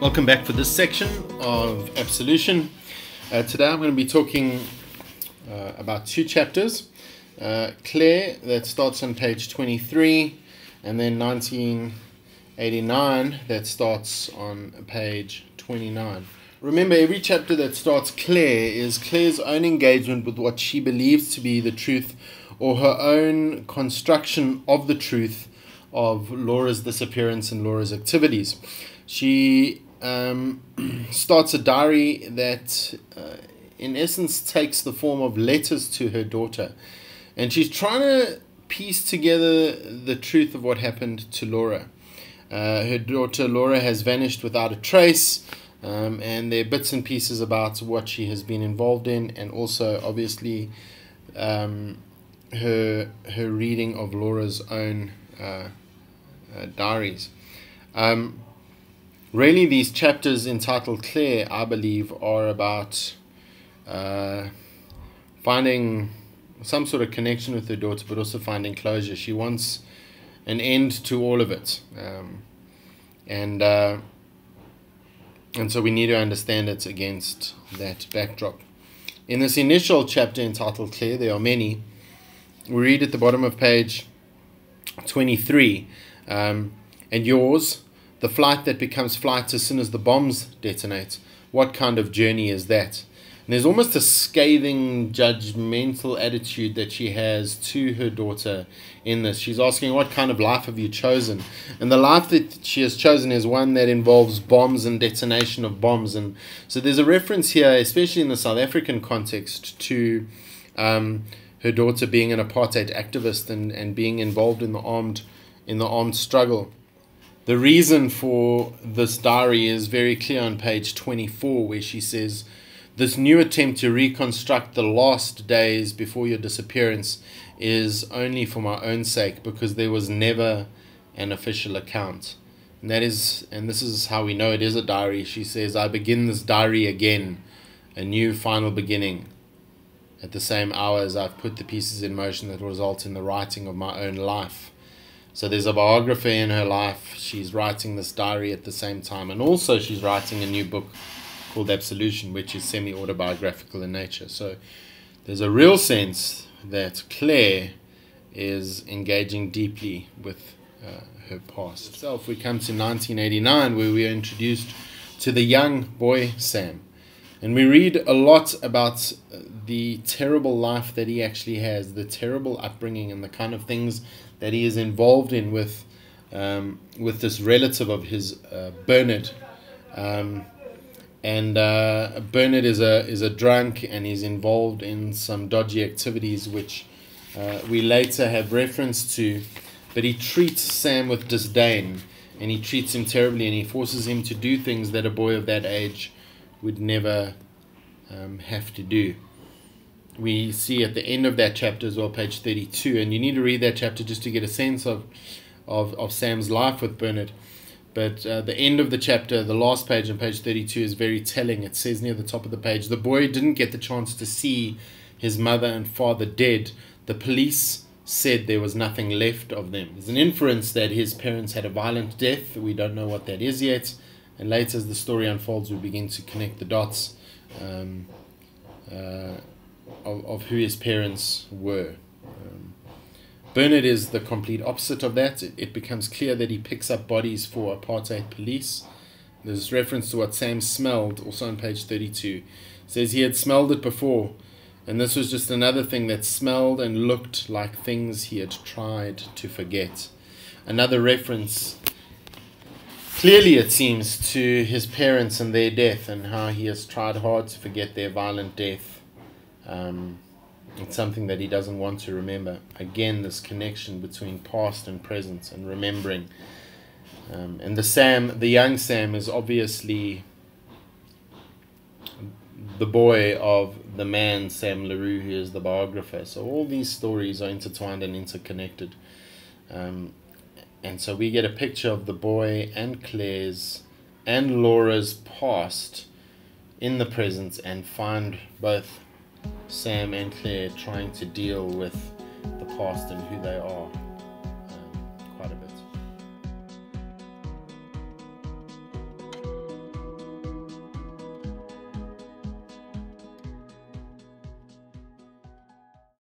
Welcome back for this section of Absolution. Today I'm going to be talking about two chapters. Clare, that starts on page 23, and then 1989, that starts on page 29. Remember, every chapter that starts Clare is Clare's own engagement with what she believes to be the truth, or her own construction of the truth of Laura's disappearance and Laura's activities. She starts a diary that in essence takes the form of letters to her daughter, and she's trying to piece together the truth of what happened to Laura. Her daughter Laura has vanished without a trace, and there are bits and pieces about what she has been involved in, and also obviously her reading of Laura's own diaries. Really, these chapters entitled Clare, I believe, are about finding some sort of connection with her daughter, but also finding closure. She wants an end to all of it, and so we need to understand it against that backdrop. In this initial chapter entitled Clare, there are many. We read at the bottom of page 23, and yours, the flight that becomes flight as soon as the bombs detonate. What kind of journey is that? And there's almost a scathing, judgmental attitude that she has to her daughter in this. She's asking, what kind of life have you chosen? And the life that she has chosen is one that involves bombs and detonation of bombs. And so there's a reference here, especially in the South African context, to her daughter being an apartheid activist and being involved in the armed struggle. The reason for this diary is very clear on page 24, where she says, "This new attempt to reconstruct the last days before your disappearance is only for my own sake, because there was never an official account." And this is how we know it is a diary. She says, "I begin this diary again, a new final beginning, at the same hour as I've put the pieces in motion that will result in the writing of my own life." So there's a biography in her life. She's writing this diary at the same time. And also she's writing a new book called Absolution, which is semi-autobiographical in nature. So there's a real sense that Clare is engaging deeply with her past. So if we come to 1989, where we are introduced to the young boy Sam. And we read a lot about the terrible life that he actually has, the terrible upbringing, and the kind of things that he is involved in with this relative of his, Bernard. Bernard is a drunk, and he's involved in some dodgy activities which we later have reference to. But he treats Sam with disdain, and he treats him terribly, and he forces him to do things that a boy of that age would never have to do. We see at the end of that chapter as well, page 32, and you need to read that chapter just to get a sense of Sam's life with Bernard. But the end of the chapter, the last page on page 32, is very telling. It says near the top of the page, "The boy didn't get the chance to see his mother and father dead. The police said there was nothing left of them." There's an inference that his parents had a violent death. We don't know what that is yet. And later, as the story unfolds, we begin to connect the dots of who his parents were. Bernard is the complete opposite of that. It becomes clear that he picks up bodies for apartheid police. There's reference to what Sam smelled, also on page 32. It says he had smelled it before, and this was just another thing that smelled and looked like things he had tried to forget. Another reference, clearly it seems, to his parents and their death, and how he has tried hard to forget their violent death. It's something that he doesn't want to remember. Again, this connection between past and present and remembering. And the young Sam is obviously the boy of the man Sam LaRue, who is the biographer. So all these stories are intertwined and interconnected. And so we get a picture of the boy and Claire's and Laura's past in the present, and find both Sam and Clare trying to deal with the past and who they are quite a bit.